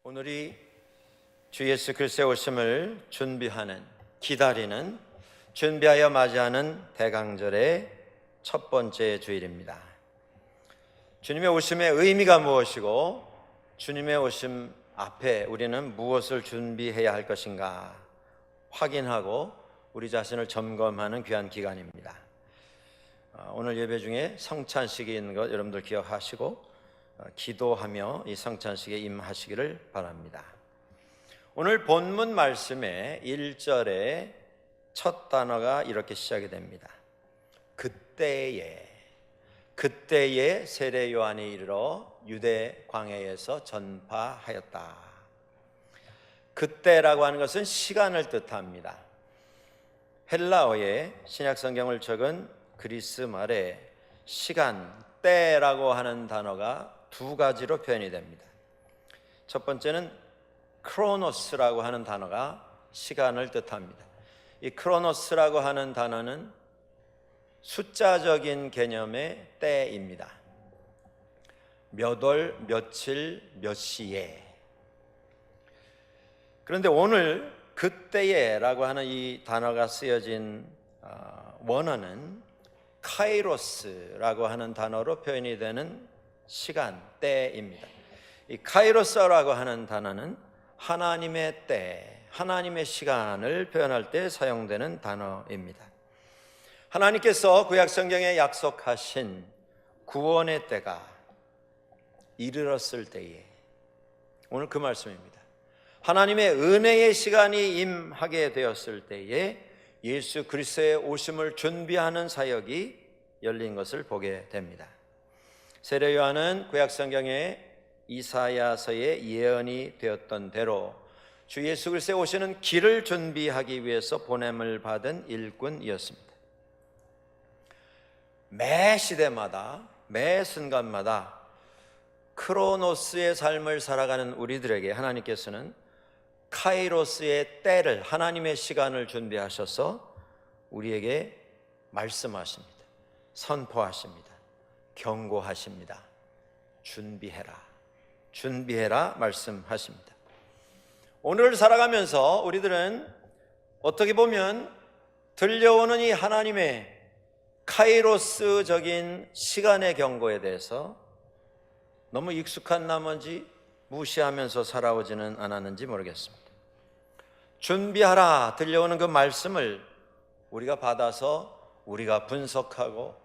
오늘이 주 예수 그리스도의 오심을 기다리는, 준비하여 맞이하는 대강절의 첫 번째 주일입니다. 주님의 오심의 의미가 무엇이고 주님의 오심 앞에 우리는 무엇을 준비해야 할 것인가 확인하고 우리 자신을 점검하는 귀한 기간입니다. 오늘 예배 중에 성찬식이 있는 것 여러분들 기억하시고 기도하며 이 성찬식에 임하시기를 바랍니다. 오늘 본문 말씀의 1절에 첫 단어가 이렇게 시작이 됩니다. 그때에 세례 요한이 이르러 유대 광야에서 전파하였다. 그때라고 하는 것은 시간을 뜻합니다. 헬라어의 신약 성경을 적은 그리스 말에 시간, 때라고 하는 단어가 두 가지로 표현이 됩니다. 첫 번째는 크로노스라고 하는 단어가 시간을 뜻합니다. 이 크로노스라고 하는 단어는 숫자적인 개념의 때입니다. 몇 월, 며칠, 몇 시에. 그런데 오늘 그때에라고 하는 이 단어가 쓰여진 원어는 카이로스라고 하는 단어로 표현이 되는 시간, 때입니다. 이 카이로스라고 하는 단어는 하나님의 때, 하나님의 시간을 표현할 때 사용되는 단어입니다. 하나님께서 구약 성경에 약속하신 구원의 때가 이르렀을 때에, 오늘 그 말씀입니다. 하나님의 은혜의 시간이 임하게 되었을 때에 예수 그리스도의 오심을 준비하는 사역이 열린 것을 보게 됩니다. 세례 요한은 구약 성경에 이사야서의 예언이 되었던 대로 주 예수 그리스도의 오시는 길을 준비하기 위해서 보냄을 받은 일꾼이었습니다. 매 시대마다, 매 순간마다 크로노스의 삶을 살아가는 우리들에게 하나님께서는 카이로스의 때를, 하나님의 시간을 준비하셔서 우리에게 말씀하십니다. 선포하십니다. 경고하십니다. 준비해라 말씀하십니다. 오늘을 살아가면서 우리들은 어떻게 보면 들려오는 이 하나님의 카이로스적인 시간의 경고에 대해서 너무 익숙한 나머지 무시하면서 살아오지는 않았는지 모르겠습니다. 준비하라 들려오는 그 말씀을 우리가 받아서 우리가 분석하고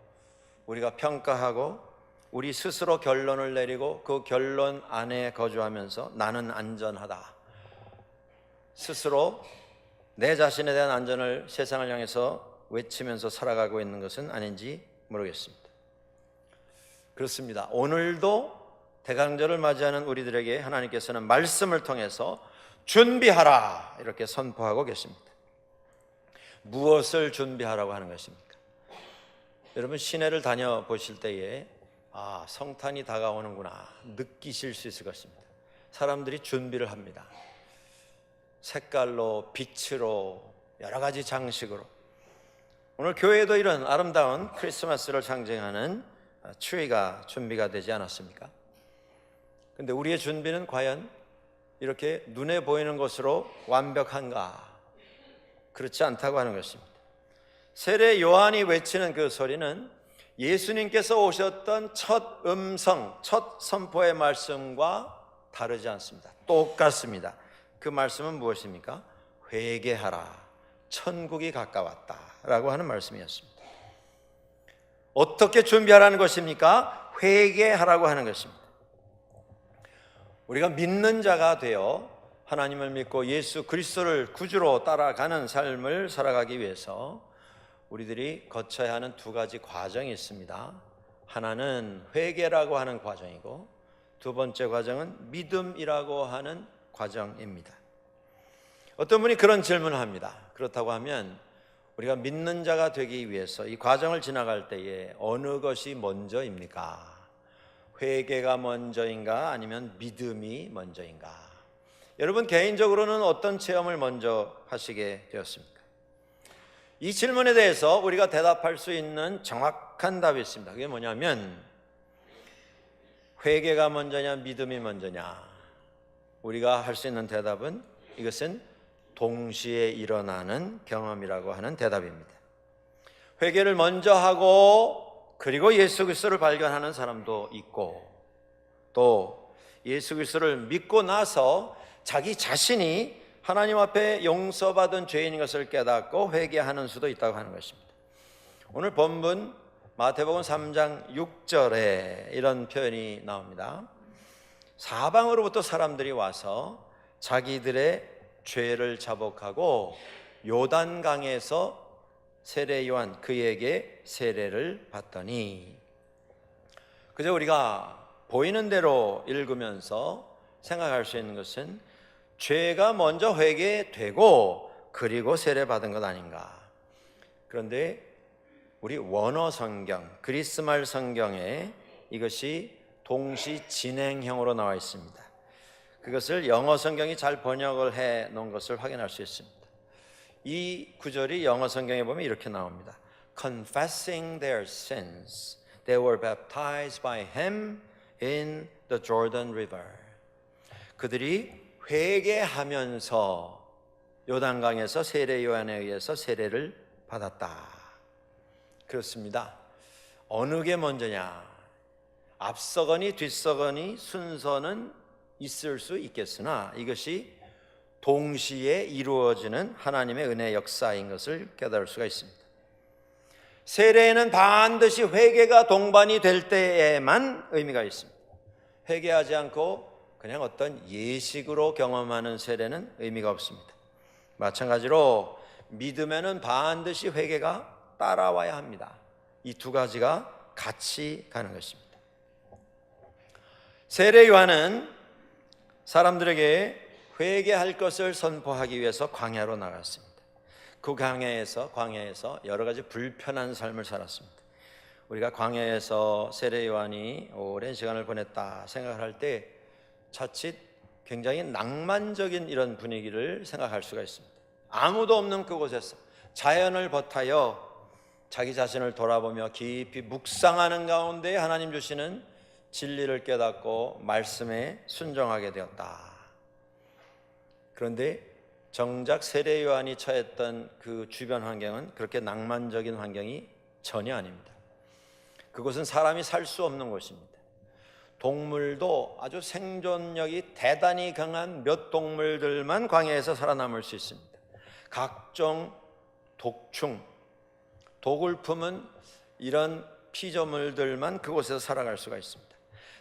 우리가 평가하고 우리 스스로 결론을 내리고 그 결론 안에 거주하면서 나는 안전하다, 스스로 내 자신에 대한 안전을 세상을 향해서 외치면서 살아가고 있는 것은 아닌지 모르겠습니다. 그렇습니다. 오늘도 대강절을 맞이하는 우리들에게 하나님께서는 말씀을 통해서 준비하라 이렇게 선포하고 계십니다. 무엇을 준비하라고 하는 것입니까? 여러분 시내를 다녀보실 때에 성탄이 다가오는구나 느끼실 수 있을 것입니다. 사람들이 준비를 합니다. 색깔로, 빛으로, 여러 가지 장식으로. 오늘 교회에도 이런 아름다운 크리스마스를 상징하는 트리가 준비가 되지 않았습니까? 근데 우리의 준비는 과연 이렇게 눈에 보이는 것으로 완벽한가? 그렇지 않다고 하는 것입니다. 세례 요한이 외치는 그 소리는 예수님께서 오셨던 첫 음성, 첫 선포의 말씀과 다르지 않습니다. 똑같습니다. 그 말씀은 무엇입니까? 회개하라, 천국이 가까웠다 라고 하는 말씀이었습니다. 어떻게 준비하라는 것입니까? 회개하라고 하는 것입니다. 우리가 믿는 자가 되어 하나님을 믿고 예수 그리스도를 구주로 따라가는 삶을 살아가기 위해서 우리들이 거쳐야 하는 두 가지 과정이 있습니다. 하나는 회개라고 하는 과정이고 두 번째 과정은 믿음이라고 하는 과정입니다. 어떤 분이 그런 질문을 합니다. 그렇다고 하면 우리가 믿는 자가 되기 위해서 이 과정을 지나갈 때에 어느 것이 먼저입니까? 회개가 먼저인가 아니면 믿음이 먼저인가? 여러분 개인적으로는 어떤 체험을 먼저 하시게 되었습니까? 이 질문에 대해서 우리가 대답할 수 있는 정확한 답이 있습니다. 그게 뭐냐면 회개가 먼저냐 믿음이 먼저냐, 우리가 할 수 있는 대답은 이것은 동시에 일어나는 경험이라고 하는 대답입니다. 회개를 먼저 하고 그리고 예수 그리스도를 발견하는 사람도 있고, 또 예수 그리스도를 믿고 나서 자기 자신이 하나님 앞에 용서받은 죄인인 것을 깨닫고 회개하는 수도 있다고 하는 것입니다. 오늘 본문 마태복음 3장 6절에 이런 표현이 나옵니다. 사방으로부터 사람들이 와서 자기들의 죄를 자복하고 요단강에서 세례 요한 그에게 세례를 받더니, 그저 우리가 보이는 대로 읽으면서 생각할 수 있는 것은 죄가 먼저 회개되고 그리고 세례 받은 것 아닌가. 그런데 우리 원어 성경, 그리스말 성경에 이것이 동시 진행형으로 나와 있습니다. 그것을 영어 성경이 잘 번역을 해 놓은 것을 확인할 수 있습니다. 이 구절이 영어 성경에 보면 이렇게 나옵니다. Confessing their sins, they were baptized by him in the Jordan River. 그들이 회개하면서 요단강에서 세례 요한에 의해서 세례를 받았다. 그렇습니다. 어느 게 먼저냐? 앞서거니 뒤서거니 순서는 있을 수 있겠으나 이것이 동시에 이루어지는 하나님의 은혜의 역사인 것을 깨달을 수가 있습니다. 세례에는 반드시 회개가 동반이 될 때에만 의미가 있습니다. 회개하지 않고 그냥 어떤 예식으로 경험하는 세례는 의미가 없습니다. 마찬가지로 믿음에는 반드시 회개가 따라와야 합니다. 이 두 가지가 같이 가는 것입니다. 세례 요한은 사람들에게 회개할 것을 선포하기 위해서 광야로 나갔습니다. 그 광야에서 여러 가지 불편한 삶을 살았습니다. 우리가 광야에서 세례 요한이 오랜 시간을 보냈다 생각할 때 자칫 굉장히 낭만적인 이런 분위기를 생각할 수가 있습니다. 아무도 없는 그곳에서 자연을 버타여 자기 자신을 돌아보며 깊이 묵상하는 가운데 하나님 주시는 진리를 깨닫고 말씀에 순종하게 되었다. 그런데 정작 세례 요한이 처했던 그 주변 환경은 그렇게 낭만적인 환경이 전혀 아닙니다. 그곳은 사람이 살 수 없는 곳입니다. 동물도 아주 생존력이 대단히 강한 몇 동물들만 광야에서 살아남을 수 있습니다. 각종 독충, 독을 품은 이런 피조물들만 그곳에서 살아갈 수가 있습니다.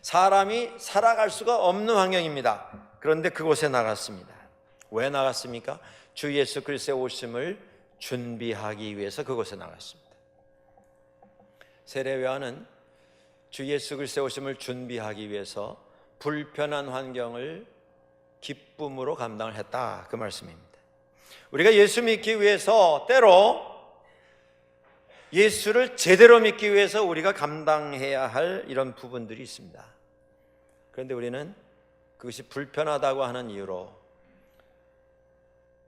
사람이 살아갈 수가 없는 환경입니다. 그런데 그곳에 나갔습니다. 왜 나갔습니까? 주 예수 그리스도의 오심을 준비하기 위해서 그곳에 나갔습니다. 세례 요한은 주 예수 그리스도의 오심을 준비하기 위해서 불편한 환경을 기쁨으로 감당을 했다, 그 말씀입니다. 우리가 예수 믿기 위해서 때로 예수를 제대로 믿기 위해서 우리가 감당해야 할 이런 부분들이 있습니다. 그런데 우리는 그것이 불편하다고 하는 이유로,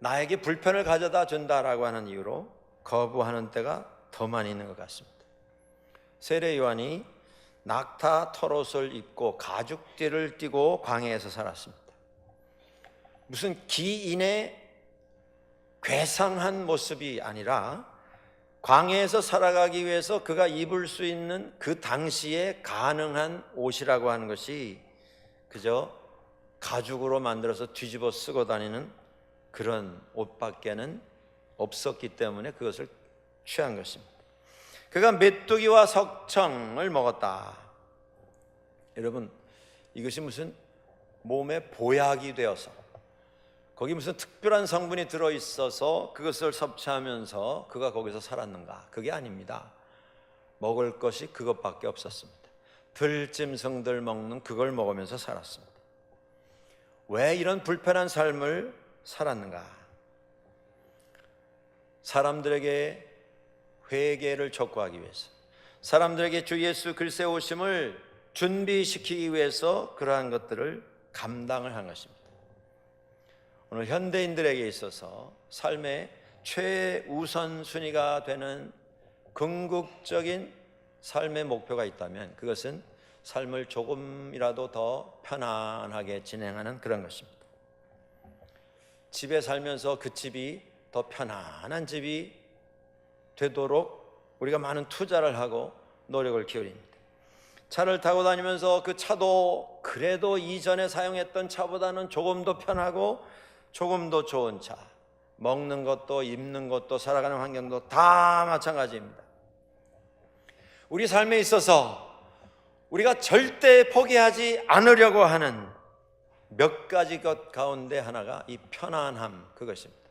나에게 불편을 가져다 준다라고 하는 이유로 거부하는 때가 더 많이 있는 것 같습니다. 세례 요한이 낙타 털옷을 입고 가죽띠를 띠고 광야에서 살았습니다. 무슨 기인의 괴상한 모습이 아니라 광야에서 살아가기 위해서 그가 입을 수 있는 그 당시에 가능한 옷이라고 하는 것이 그저 가죽으로 만들어서 뒤집어 쓰고 다니는 그런 옷밖에는 없었기 때문에 그것을 취한 것입니다. 그가 메뚜기와 석청을 먹었다. 여러분, 이것이 무슨 몸에 보약이 되어서 거기 무슨 특별한 성분이 들어있어서 그것을 섭취하면서 그가 거기서 살았는가? 그게 아닙니다. 먹을 것이 그것밖에 없었습니다. 들짐승들 먹는 그걸 먹으면서 살았습니다. 왜 이런 불편한 삶을 살았는가? 사람들에게 회개를 촉구하기 위해서, 사람들에게 주 예수 그리스도의 오심을 준비시키기 위해서 그러한 것들을 감당을 한 것입니다. 오늘 현대인들에게 있어서 삶의 최우선순위가 되는 궁극적인 삶의 목표가 있다면 그것은 삶을 조금이라도 더 편안하게 진행하는 그런 것입니다. 집에 살면서 그 집이 더 편안한 집이 되도록 우리가 많은 투자를 하고 노력을 기울입니다. 차를 타고 다니면서 그 차도 그래도 이전에 사용했던 차보다는 조금 더 편하고 조금 더 좋은 차, 먹는 것도 입는 것도 살아가는 환경도 다 마찬가지입니다. 우리 삶에 있어서 우리가 절대 포기하지 않으려고 하는 몇 가지 것 가운데 하나가 이 편안함, 그것입니다.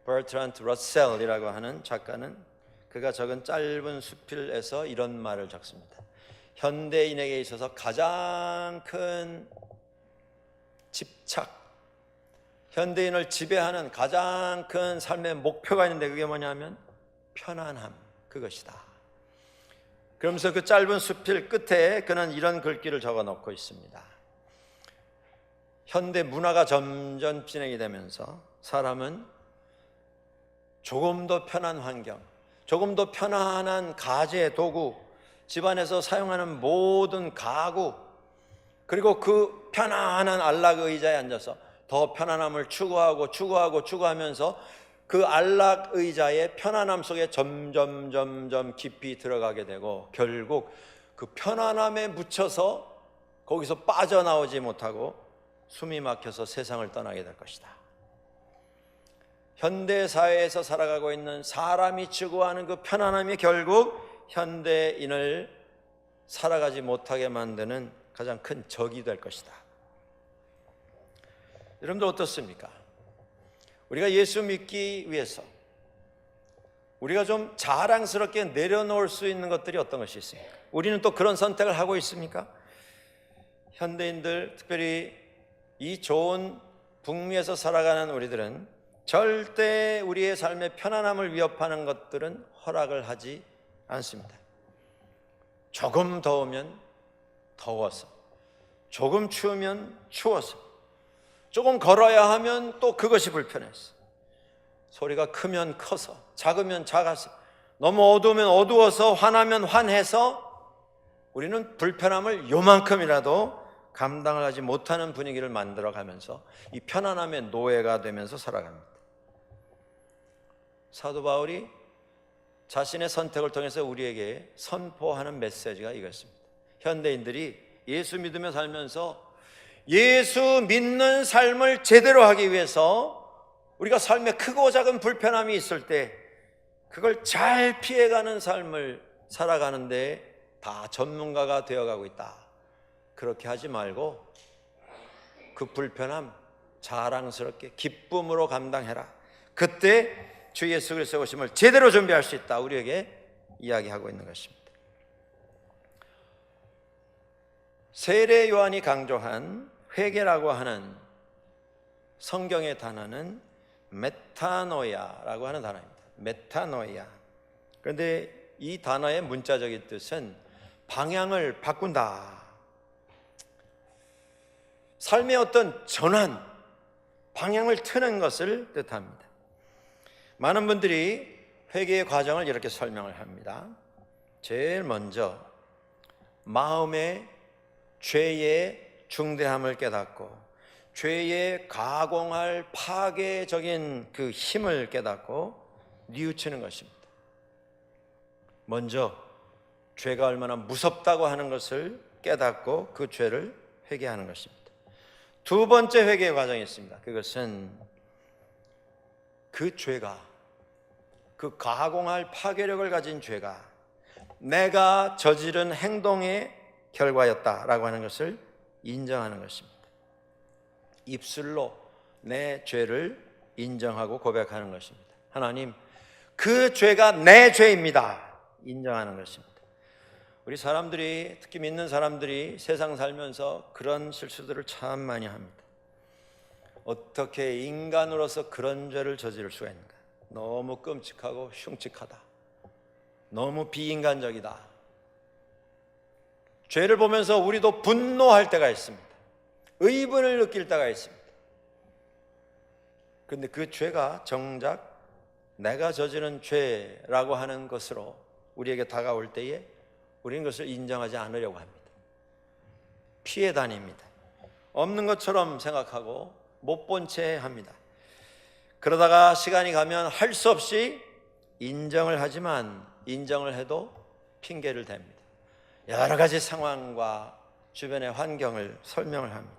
버트란트 러셀이라고 하는 작가는 그가 적은 짧은 수필에서 이런 말을 적습니다. 현대인에게 있어서 가장 큰 집착, 현대인을 지배하는 가장 큰 삶의 목표가 있는데 그게 뭐냐면 편안함, 그것이다. 그러면서 그 짧은 수필 끝에 그는 이런 글귀를 적어 놓고 있습니다. 현대 문화가 점점 진행이 되면서 사람은 조금 더 편한 환경, 조금 더 편안한 가재 도구, 집안에서 사용하는 모든 가구, 그리고 그 편안한 안락 의자에 앉아서 더 편안함을 추구하면서 그 안락 의자의 편안함 속에 점점 깊이 들어가게 되고 결국 그 편안함에 묻혀서 거기서 빠져나오지 못하고 숨이 막혀서 세상을 떠나게 될 것이다. 현대 사회에서 살아가고 있는 사람이 추구하는 그 편안함이 결국 현대인을 살아가지 못하게 만드는 가장 큰 적이 될 것이다. 여러분들 어떻습니까? 우리가 예수 믿기 위해서 우리가 좀 자랑스럽게 내려놓을 수 있는 것들이 어떤 것이 있습니까? 우리는 또 그런 선택을 하고 있습니까? 현대인들, 특별히 이 좋은 북미에서 살아가는 우리들은 절대 우리의 삶의 편안함을 위협하는 것들은 허락을 하지 않습니다. 조금 더우면 더워서, 조금 추우면 추워서, 조금 걸어야 하면 또 그것이 불편해서, 소리가 크면 커서, 작으면 작아서, 너무 어두우면 어두워서, 화나면 환해서 우리는 불편함을 요만큼이라도 감당을 하지 못하는 분위기를 만들어가면서 이 편안함의 노예가 되면서 살아갑니다. 사도 바울이 자신의 선택을 통해서 우리에게 선포하는 메시지가 이것입니다. 현대인들이 예수 믿으며 살면서 예수 믿는 삶을 제대로 하기 위해서 우리가 삶에 크고 작은 불편함이 있을 때 그걸 잘 피해가는 삶을 살아가는데 다 전문가가 되어가고 있다. 그렇게 하지 말고 그 불편함 자랑스럽게 기쁨으로 감당해라. 그때 주 예수 그리스도의 오심을 제대로 준비할 수 있다. 우리에게 이야기하고 있는 것입니다. 세례 요한이 강조한 회개라고 하는 성경의 단어는 메타노이아라고 하는 단어입니다. 메타노이아. 그런데 이 단어의 문자적인 뜻은 방향을 바꾼다. 삶의 어떤 전환, 방향을 트는 것을 뜻합니다. 많은 분들이 회개의 과정을 이렇게 설명을 합니다. 제일 먼저 마음의 죄의 중대함을 깨닫고 죄의 가공할 파괴적인 그 힘을 깨닫고 뉘우치는 것입니다. 먼저 죄가 얼마나 무섭다고 하는 것을 깨닫고 그 죄를 회개하는 것입니다. 두 번째 회개의 과정이 있습니다. 그것은 그 죄가, 그 가공할 파괴력을 가진 죄가 내가 저지른 행동의 결과였다라고 하는 것을 인정하는 것입니다. 입술로 내 죄를 인정하고 고백하는 것입니다. 하나님, 그 죄가 내 죄입니다. 인정하는 것입니다. 우리 사람들이, 특히 믿는 사람들이 세상 살면서 그런 실수들을 참 많이 합니다. 어떻게 인간으로서 그런 죄를 저지를 수가 있는가? 너무 끔찍하고 흉측하다. 너무 비인간적이다. 죄를 보면서 우리도 분노할 때가 있습니다. 의분을 느낄 때가 있습니다. 그런데 그 죄가 정작 내가 저지른 죄라고 하는 것으로 우리에게 다가올 때에 우리는 그것을 인정하지 않으려고 합니다. 피해 다닙니다. 없는 것처럼 생각하고 못 본 채 합니다. 그러다가 시간이 가면 할 수 없이 인정을 하지만 인정을 해도 핑계를 댑니다. 여러 가지 상황과 주변의 환경을 설명을 합니다.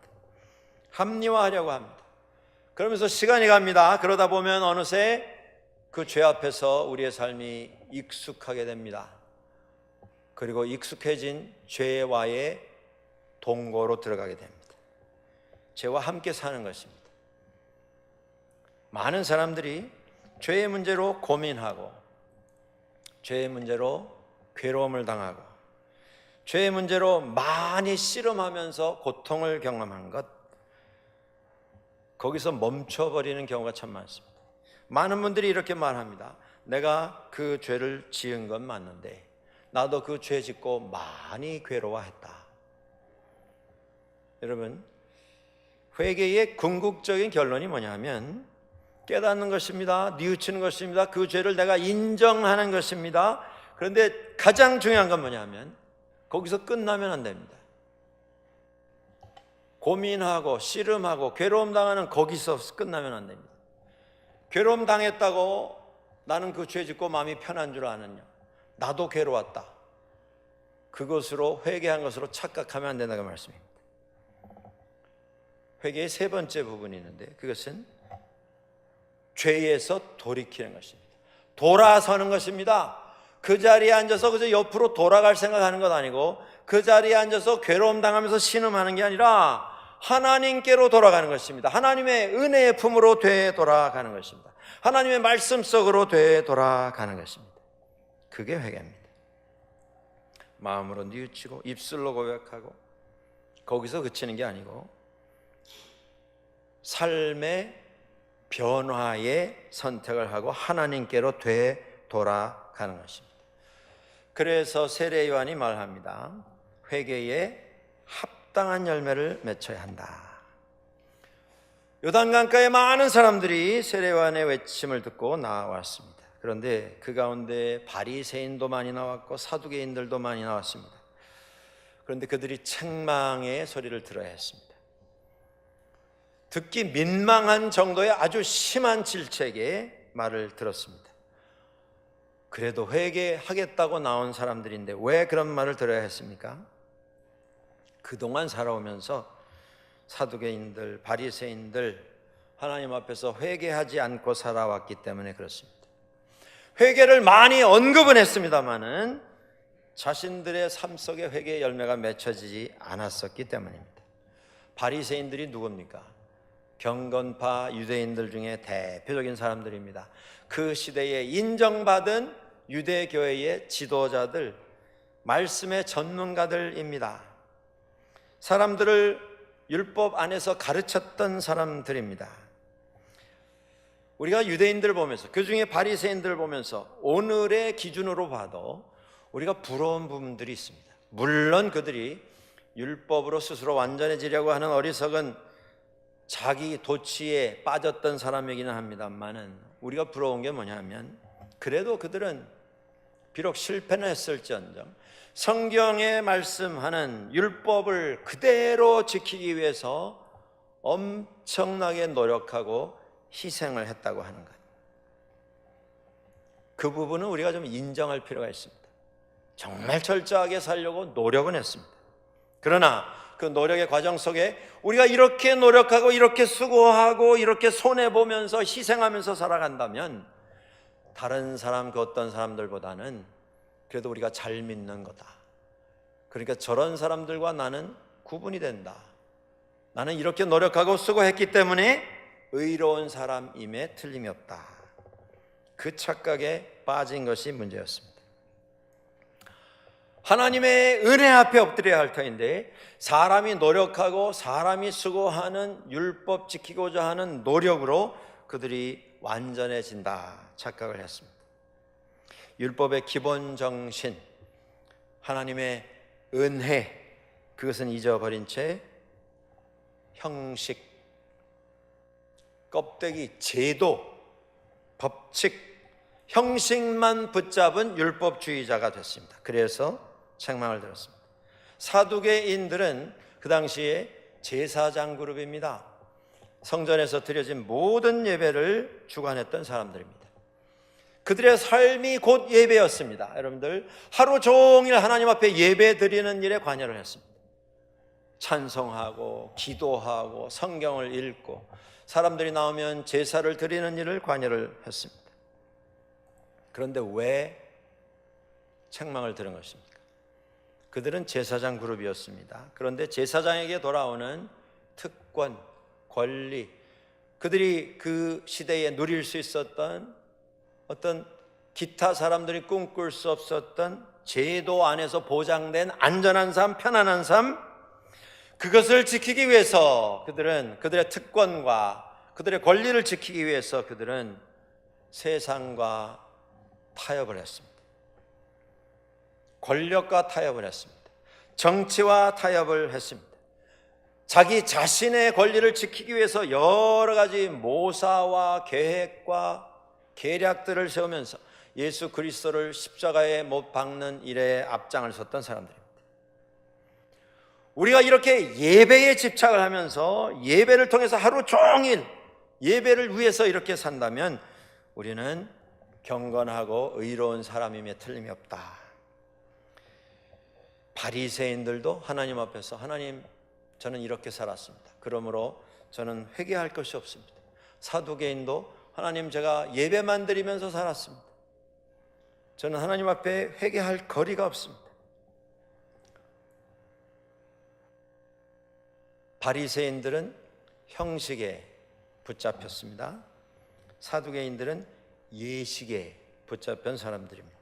합리화하려고 합니다. 그러면서 시간이 갑니다. 그러다 보면 어느새 그 죄 앞에서 우리의 삶이 익숙하게 됩니다. 그리고 익숙해진 죄와의 동거로 들어가게 됩니다. 죄와 함께 사는 것입니다. 많은 사람들이 죄의 문제로 고민하고, 죄의 문제로 괴로움을 당하고, 죄의 문제로 많이 씨름하면서 고통을 경험한 것, 거기서 멈춰버리는 경우가 참 많습니다. 많은 분들이 이렇게 말합니다. 내가 그 죄를 지은 건 맞는데 나도 그 죄 짓고 많이 괴로워했다. 여러분, 회개의 궁극적인 결론이 뭐냐면 깨닫는 것입니다. 뉘우치는 것입니다. 그 죄를 내가 인정하는 것입니다. 그런데 가장 중요한 건 뭐냐면 거기서 끝나면 안 됩니다. 고민하고 씨름하고 괴로움 당하는 거기서 끝나면 안 됩니다. 괴로움 당했다고 나는 그 죄 짓고 마음이 편한 줄 아느냐? 나도 괴로웠다. 그것으로 회개한 것으로 착각하면 안 된다는 말씀입니다. 회개의 세 번째 부분이 있는데 그것은 죄에서 돌이키는 것입니다. 돌아서는 것입니다. 그 자리에 앉아서 그저 옆으로 돌아갈 생각하는 것 아니고 그 자리에 앉아서 괴로움 당하면서 신음하는 게 아니라 하나님께로 돌아가는 것입니다. 하나님의 은혜의 품으로 되돌아가는 것입니다. 하나님의 말씀 속으로 되돌아가는 것입니다. 그게 회개입니다. 마음으로 뉘우치고 입술로 고백하고 거기서 그치는 게 아니고 삶의 변화의 선택을 하고 하나님께로 되돌아가는 것입니다. 그래서 세례 요한이 말합니다. 회개에 합당한 열매를 맺어야 한다. 요단강가에 많은 사람들이 세례 요한의 외침을 듣고 나왔습니다. 그런데 그 가운데 바리새인도 많이 나왔고 사두개인들도 많이 나왔습니다. 그런데 그들이 책망의 소리를 들어야 했습니다. 듣기 민망한 정도의 아주 심한 질책의 말을 들었습니다. 그래도 회개하겠다고 나온 사람들인데 왜 그런 말을 들어야 했습니까? 그동안 살아오면서 사두개인들, 바리새인들 하나님 앞에서 회개하지 않고 살아왔기 때문에 그렇습니다. 회개를 많이 언급은 했습니다마는 자신들의 삶 속에 회개의 열매가 맺혀지지 않았었기 때문입니다. 바리새인들이 누굽니까? 경건파 유대인들 중에 대표적인 사람들입니다. 그 시대에 인정받은 유대교회의 지도자들, 말씀의 전문가들입니다. 사람들을 율법 안에서 가르쳤던 사람들입니다. 우리가 유대인들 보면서 그 중에 바리새인들 보면서 오늘의 기준으로 봐도 우리가 부러운 부분들이 있습니다. 물론 그들이 율법으로 스스로 완전해지려고 하는 어리석은 자기 도취에 빠졌던 사람이기는 합니다만은 우리가 부러운 게 뭐냐면 그래도 그들은 비록 실패는 했을지언정 성경에 말씀하는 율법을 그대로 지키기 위해서 엄청나게 노력하고 희생을 했다고 하는 것. 그 부분은 우리가 좀 인정할 필요가 있습니다. 정말 철저하게 살려고 노력은 했습니다. 그러나 그 노력의 과정 속에 우리가 이렇게 노력하고 이렇게 수고하고 이렇게 손해보면서 희생하면서 살아간다면 다른 사람 그 어떤 사람들보다는 그래도 우리가 잘 믿는 거다. 그러니까 저런 사람들과 나는 구분이 된다. 나는 이렇게 노력하고 수고했기 때문에 의로운 사람임에 틀림이 없다. 그 착각에 빠진 것이 문제였습니다. 하나님의 은혜 앞에 엎드려야 할 터인데 사람이 노력하고 사람이 수고하는 율법 지키고자 하는 노력으로 그들이 완전해진다 착각을 했습니다. 율법의 기본 정신, 하나님의 은혜, 그것은 잊어버린 채 형식, 껍데기, 제도, 법칙, 형식만 붙잡은 율법주의자가 됐습니다. 그래서 책망을 들었습니다. 사두개인들은 그 당시에 제사장 그룹입니다. 성전에서 드려진 모든 예배를 주관했던 사람들입니다. 그들의 삶이 곧 예배였습니다. 여러분들, 하루 종일 하나님 앞에 예배 드리는 일에 관여를 했습니다. 찬송하고 기도하고 성경을 읽고 사람들이 나오면 제사를 드리는 일을 관여를 했습니다. 그런데 왜 책망을 들은 것입니까? 그들은 제사장 그룹이었습니다. 그런데 제사장에게 돌아오는 특권, 권리, 그들이 그 시대에 누릴 수 있었던 어떤 기타 사람들이 꿈꿀 수 없었던 제도 안에서 보장된 안전한 삶, 편안한 삶, 그것을 지키기 위해서 그들은 그들의 특권과 그들의 권리를 지키기 위해서 그들은 세상과 타협을 했습니다. 권력과 타협을 했습니다. 정치와 타협을 했습니다. 자기 자신의 권리를 지키기 위해서 여러 가지 모사와 계획과 계략들을 세우면서 예수 그리스도를 십자가에 못 박는 일에 앞장을 섰던 사람들입니다. 우리가 이렇게 예배에 집착을 하면서 예배를 통해서 하루 종일 예배를 위해서 이렇게 산다면 우리는 경건하고 의로운 사람임에 틀림이 없다. 바리새인들도 하나님 앞에서 하나님, 저는 이렇게 살았습니다. 그러므로 저는 회개할 것이 없습니다. 사두개인도 하나님, 제가 예배만 드리면서 살았습니다. 저는 하나님 앞에 회개할 거리가 없습니다. 바리새인들은 형식에 붙잡혔습니다. 사두개인들은 예식에 붙잡힌 사람들입니다.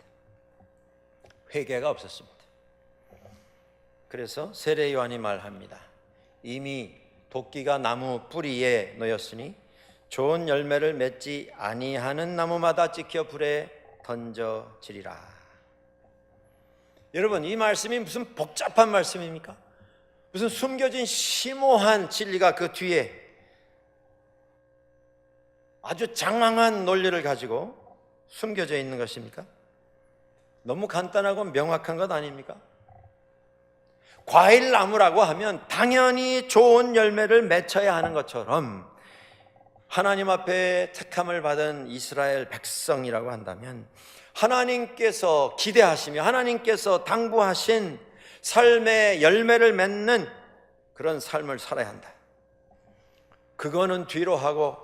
회개가 없었습니다. 그래서 세례 요한이 말합니다. 이미 도끼가 나무 뿌리에 놓였으니 좋은 열매를 맺지 아니하는 나무마다 찍혀 불에 던져지리라. 여러분, 이 말씀이 무슨 복잡한 말씀입니까? 무슨 숨겨진 심오한 진리가 그 뒤에 아주 장황한 논리를 가지고 숨겨져 있는 것입니까? 너무 간단하고 명확한 것 아닙니까? 과일나무라고 하면 당연히 좋은 열매를 맺어야 하는 것처럼 하나님 앞에 택함을 받은 이스라엘 백성이라고 한다면 하나님께서 기대하시며 하나님께서 당부하신 삶의 열매를 맺는 그런 삶을 살아야 한다. 그거는 뒤로 하고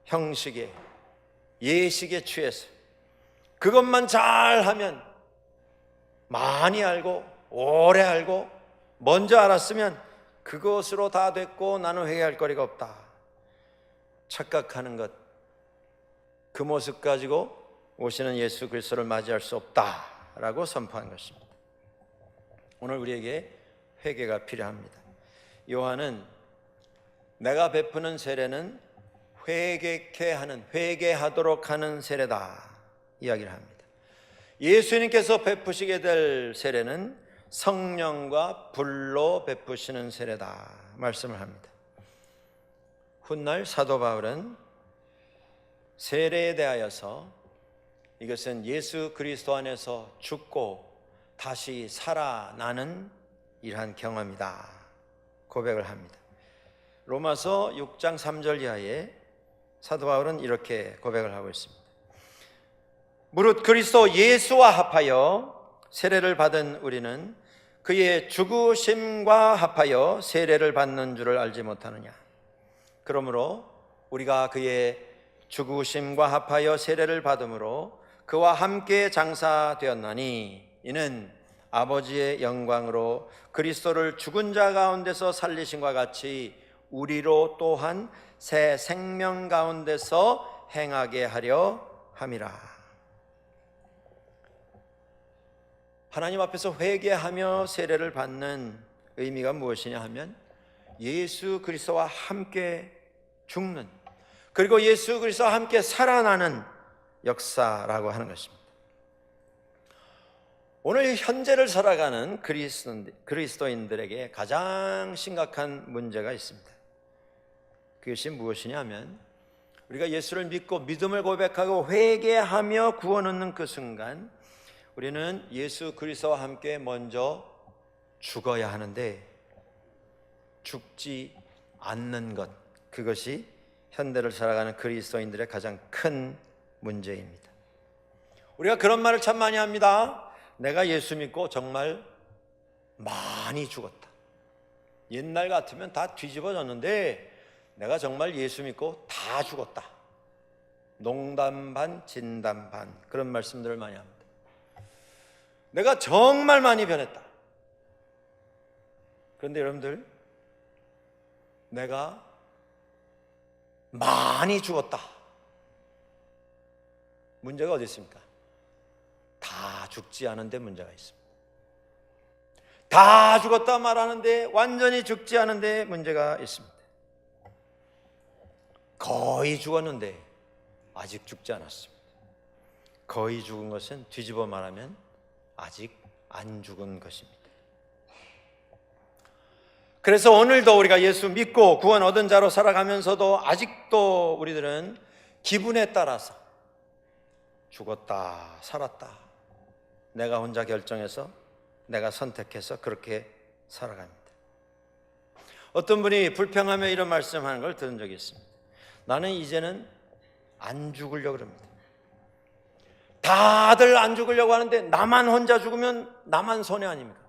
형식에, 예식에 취해서 그것만 잘하면, 많이 알고 오래 알고 먼저 알았으면 그것으로 다 됐고 나는 회개할 거리가 없다 착각하는 것, 그 모습 가지고 오시는 예수 그리스도를 맞이할 수 없다라고 선포한 것입니다. 오늘 우리에게 회개가 필요합니다. 요한은 내가 베푸는 세례는 회개케 하는, 회개하도록 하는 세례다 이야기를 합니다. 예수님께서 베푸시게 될 세례는 성령과 불로 베푸시는 세례다 말씀을 합니다. 훗날 사도 바울은 세례에 대하여서 이것은 예수 그리스도 안에서 죽고 다시 살아나는 이러한 경험이다 고백을 합니다. 로마서 6장 3절 이하에 사도 바울은 이렇게 고백을 하고 있습니다. 무릇 그리스도 예수와 합하여 세례를 받은 우리는 그의 죽으심과 합하여 세례를 받는 줄을 알지 못하느냐. 그러므로 우리가 그의 죽으심과 합하여 세례를 받음으로 그와 함께 장사되었나니 이는 아버지의 영광으로 그리스도를 죽은 자 가운데서 살리심과 같이 우리로 또한 새 생명 가운데서 행하게 하려 함이라. 하나님 앞에서 회개하며 세례를 받는 의미가 무엇이냐 하면 예수 그리스도와 함께 죽는, 그리고 예수 그리스도와 함께 살아나는 역사라고 하는 것입니다. 오늘 현재를 살아가는 그리스도인들에게 가장 심각한 문제가 있습니다. 그것이 무엇이냐 하면 우리가 예수를 믿고 믿음을 고백하고 회개하며 구원 얻는 그 순간 우리는 예수 그리스도와 함께 먼저 죽어야 하는데 죽지 않는 것, 그것이 현대를 살아가는 그리스도인들의 가장 큰 문제입니다. 우리가 그런 말을 참 많이 합니다. 내가 예수 믿고 정말 많이 죽었다. 옛날 같으면 다 뒤집어졌는데 내가 정말 예수 믿고 다 죽었다. 농담 반 진담 반, 그런 말씀들을 많이 합니다. 내가 정말 많이 변했다. 그런데 여러분들, 내가 많이 죽었다. 문제가 어디 있습니까? 다 죽지 않은데 문제가 있습니다. 다 죽었다 말하는데 완전히 죽지 않은데 문제가 있습니다. 거의 죽었는데 아직 죽지 않았습니다. 거의 죽은 것은 뒤집어 말하면 아직 안 죽은 것입니다. 그래서 오늘도 우리가 예수 믿고 구원 얻은 자로 살아가면서도 아직도 우리들은 기분에 따라서 죽었다 살았다, 내가 혼자 결정해서 내가 선택해서 그렇게 살아갑니다. 어떤 분이 불평하며 이런 말씀하는 걸 들은 적이 있습니다. 나는 이제는 안 죽으려고 합니다. 다들 안 죽으려고 하는데 나만 혼자 죽으면 나만 손해 아닙니까?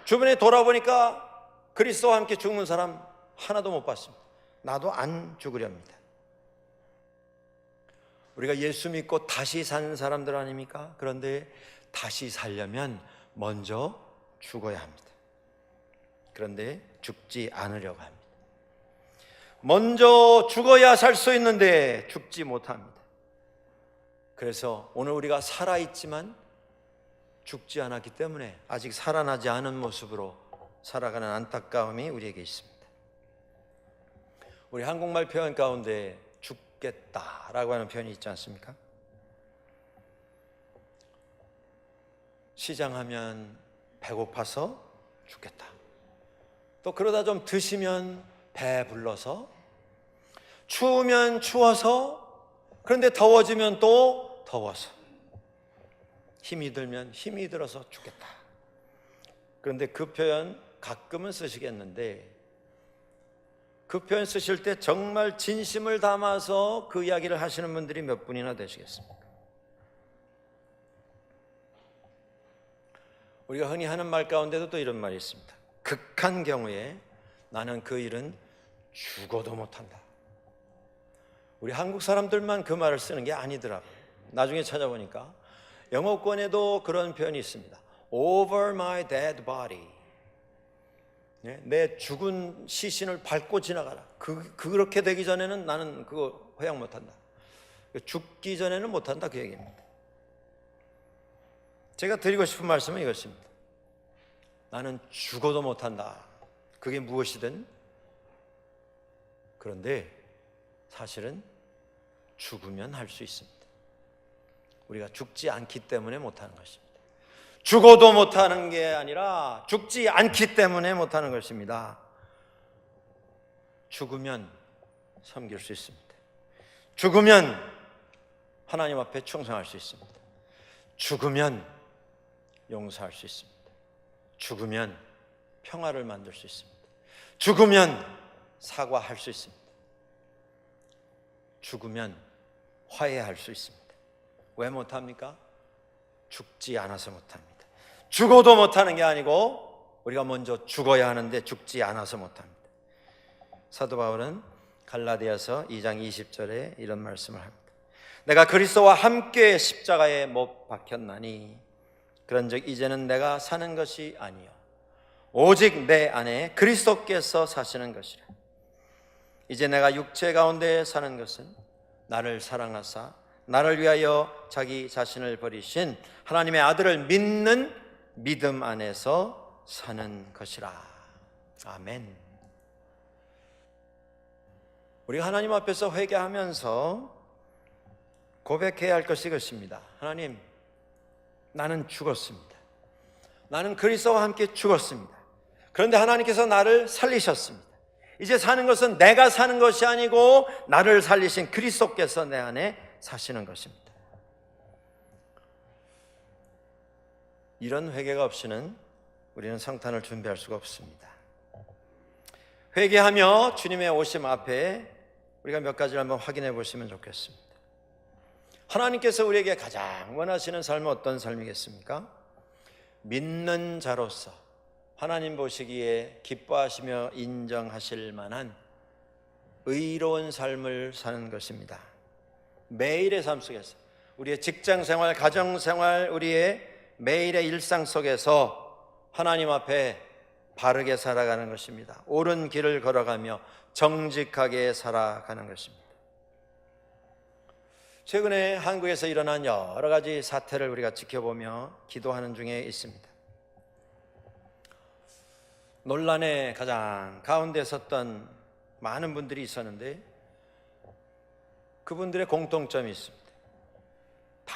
주변에 돌아보니까 그리스도와 함께 죽는 사람 하나도 못 봤습니다. 나도 안 죽으려 합니다. 우리가 예수 믿고 다시 사는 사람들 아닙니까? 그런데 다시 살려면 먼저 죽어야 합니다. 그런데 죽지 않으려고 합니다. 먼저 죽어야 살 수 있는데 죽지 못합니다. 그래서 오늘 우리가 살아있지만 죽지 않았기 때문에 아직 살아나지 않은 모습으로 살아가는 안타까움이 우리에게 있습니다. 우리 한국말 표현 가운데 죽겠다라고 하는 표현이 있지 않습니까? 시장하면 배고파서 죽겠다. 또 그러다 좀 드시면 배 불러서, 추우면 추워서, 그런데 더워지면 또 더워서, 힘이 들면 힘이 들어서 죽겠다. 그런데 그 표현 가끔은 쓰시겠는데 그 표현 쓰실 때 정말 진심을 담아서 그 이야기를 하시는 분들이 몇 분이나 되시겠습니까? 우리가 흔히 하는 말 가운데도 또 이런 말이 있습니다. 극한 경우에 나는 그 일은 죽어도 못한다. 우리 한국 사람들만 그 말을 쓰는 게 아니더라고요. 나중에 찾아보니까 영어권에도 그런 표현이 있습니다. Over my dead body. 내 죽은 시신을 밟고 지나가라. 그렇게 되기 전에는 나는 그거 허락 못한다. 죽기 전에는 못한다, 그 얘기입니다. 제가 드리고 싶은 말씀은 이것입니다. 나는 죽어도 못한다. 그게 무엇이든. 그런데 사실은 죽으면 할 수 있습니다. 우리가 죽지 않기 때문에 못하는 것입니다. 죽어도 못하는 게 아니라 죽지 않기 때문에 못하는 것입니다. 죽으면 섬길 수 있습니다. 죽으면 하나님 앞에 충성할 수 있습니다. 죽으면 용서할 수 있습니다. 죽으면 평화를 만들 수 있습니다. 죽으면 사과할 수 있습니다. 죽으면 화해할 수 있습니다. 왜 못합니까? 죽지 않아서 못합니다. 죽어도 못하는 게 아니고 우리가 먼저 죽어야 하는데 죽지 않아서 못합니다. 사도 바울은 갈라디아서 2장 20절에 이런 말씀을 합니다. 내가 그리스도와 함께 십자가에 못 박혔나니 그런즉 이제는 내가 사는 것이 아니요 오직 내 안에 그리스도께서 사시는 것이라. 이제 내가 육체 가운데 사는 것은 나를 사랑하사 나를 위하여 자기 자신을 버리신 하나님의 아들을 믿는 믿음 안에서 사는 것이라. 아멘. 우리가 하나님 앞에서 회개하면서 고백해야 할 것이 이것입니다. 하나님, 나는 죽었습니다. 나는 그리스도와 함께 죽었습니다. 그런데 하나님께서 나를 살리셨습니다. 이제 사는 것은 내가 사는 것이 아니고 나를 살리신 그리스도께서 내 안에 사시는 것입니다. 이런 회개가 없이는 우리는 성탄을 준비할 수가 없습니다. 회개하며 주님의 오심 앞에 우리가 몇 가지를 한번 확인해 보시면 좋겠습니다. 하나님께서 우리에게 가장 원하시는 삶은 어떤 삶이겠습니까? 믿는 자로서 하나님 보시기에 기뻐하시며 인정하실 만한 의로운 삶을 사는 것입니다. 매일의 삶 속에서, 우리의 직장생활, 가정생활, 우리의 매일의 일상 속에서 하나님 앞에 바르게 살아가는 것입니다. 옳은 길을 걸어가며 정직하게 살아가는 것입니다. 최근에 한국에서 일어난 여러 가지 사태를 우리가 지켜보며 기도하는 중에 있습니다. 논란의 가장 가운데 섰던 많은 분들이 있었는데 그분들의 공통점이 있습니다. 다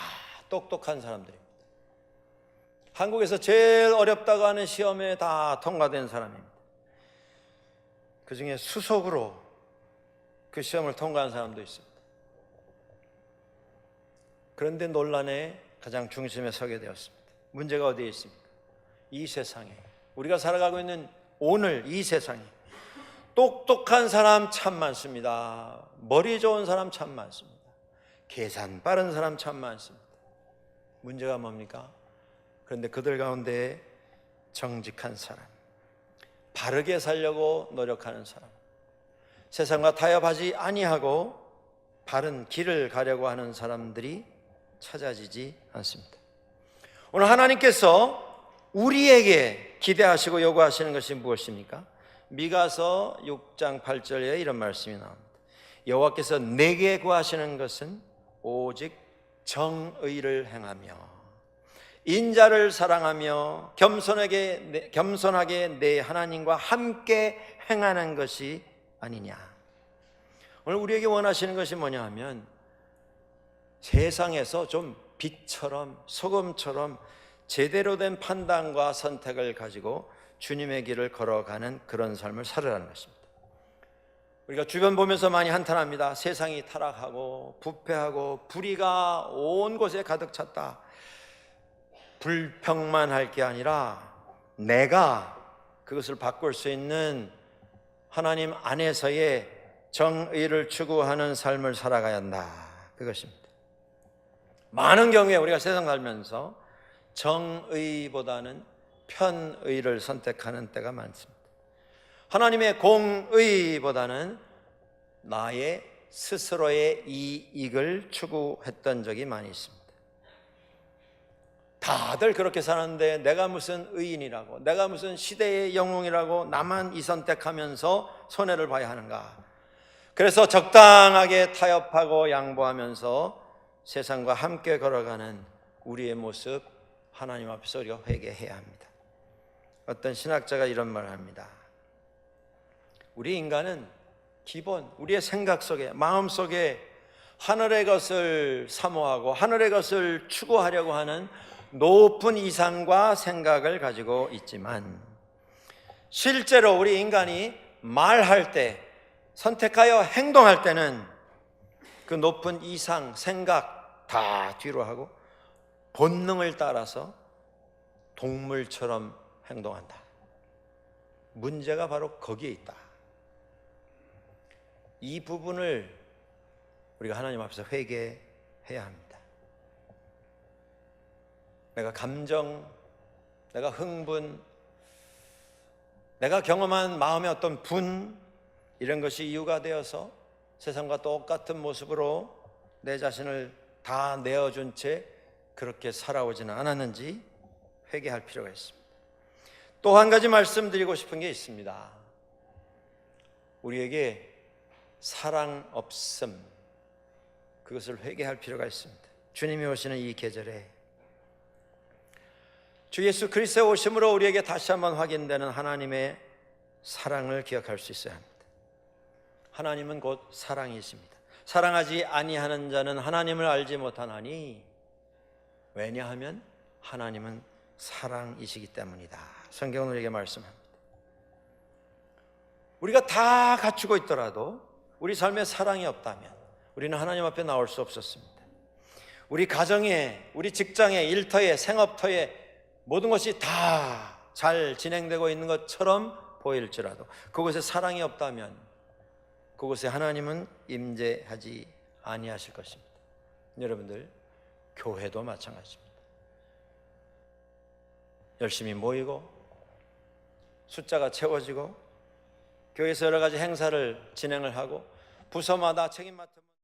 똑똑한 사람들입니다. 한국에서 제일 어렵다고 하는 시험에 다 통과된 사람입니다. 그 중에 수석으로 그 시험을 통과한 사람도 있습니다. 그런데 논란의 가장 중심에 서게 되었습니다. 문제가 어디에 있습니까? 이 세상에, 우리가 살아가고 있는 오늘 이 세상에 똑똑한 사람 참 많습니다. 머리 좋은 사람 참 많습니다. 계산 빠른 사람 참 많습니다. 문제가 뭡니까? 그런데 그들 가운데 정직한 사람, 바르게 살려고 노력하는 사람, 세상과 타협하지 아니하고 바른 길을 가려고 하는 사람들이 찾아지지 않습니다. 오늘 하나님께서 우리에게 기대하시고 요구하시는 것이 무엇입니까? 미가서 6장 8절에 이런 말씀이 나옵니다. 여호와께서 내게 구하시는 것은 오직 정의를 행하며 인자를 사랑하며 겸손하게 내 하나님과 함께 행하는 것이 아니냐. 오늘 우리에게 원하시는 것이 뭐냐 하면 세상에서 좀 빛처럼 소금처럼 제대로 된 판단과 선택을 가지고 주님의 길을 걸어가는 그런 삶을 살으라는 것입니다. 우리가 주변 보면서 많이 한탄합니다. 세상이 타락하고 부패하고 불의가 온 곳에 가득 찼다. 불평만 할 게 아니라 내가 그것을 바꿀 수 있는 하나님 안에서의 정의를 추구하는 삶을 살아가야 한다. 그것입니다. 많은 경우에 우리가 세상 살면서 정의보다는 편의를 선택하는 때가 많습니다. 하나님의 공의보다는 나의 스스로의 이익을 추구했던 적이 많이 있습니다. 다들 그렇게 사는데 내가 무슨 의인이라고, 내가 무슨 시대의 영웅이라고 나만 이 선택하면서 손해를 봐야 하는가. 그래서 적당하게 타협하고 양보하면서 세상과 함께 걸어가는 우리의 모습, 하나님 앞에서 우리가 회개해야 합니다. 어떤 신학자가 이런 말을 합니다. 우리 인간은 기본 우리의 생각 속에, 마음 속에 하늘의 것을 사모하고 하늘의 것을 추구하려고 하는 높은 이상과 생각을 가지고 있지만 실제로 우리 인간이 말할 때, 선택하여 행동할 때는 그 높은 이상, 생각 다 뒤로 하고 본능을 따라서 동물처럼 행동한다. 문제가 바로 거기에 있다. 이 부분을 우리가 하나님 앞에서 회개해야 합니다. 내가 감정, 내가 흥분, 내가 경험한 마음의 어떤 분, 이런 것이 이유가 되어서 세상과 똑같은 모습으로 내 자신을 다 내어준 채 그렇게 살아오지는 않았는지 회개할 필요가 있습니다. 또 한 가지 말씀드리고 싶은 게 있습니다. 우리에게 사랑 없음, 그것을 회개할 필요가 있습니다. 주님이 오시는 이 계절에 주 예수 그리스도의 오심으로 우리에게 다시 한번 확인되는 하나님의 사랑을 기억할 수 있어야 합니다. 하나님은 곧 사랑이십니다. 사랑하지 아니하는 자는 하나님을 알지 못하나니, 왜냐하면 하나님은 사랑이시기 때문이다. 성경은 우리에게 말씀합니다. 우리가 다 갖추고 있더라도 우리 삶에 사랑이 없다면 우리는 하나님 앞에 나올 수 없었습니다. 우리 가정에, 우리 직장에, 일터에, 생업터에 모든 것이 다 잘 진행되고 있는 것처럼 보일지라도 그곳에 사랑이 없다면 그곳에 하나님은 임재하지 아니하실 것입니다. 여러분들, 교회도 마찬가지입니다. 열심히 모이고 숫자가 채워지고 교회에서 여러 가지 행사를 진행을 하고 부서마다 책임 맡은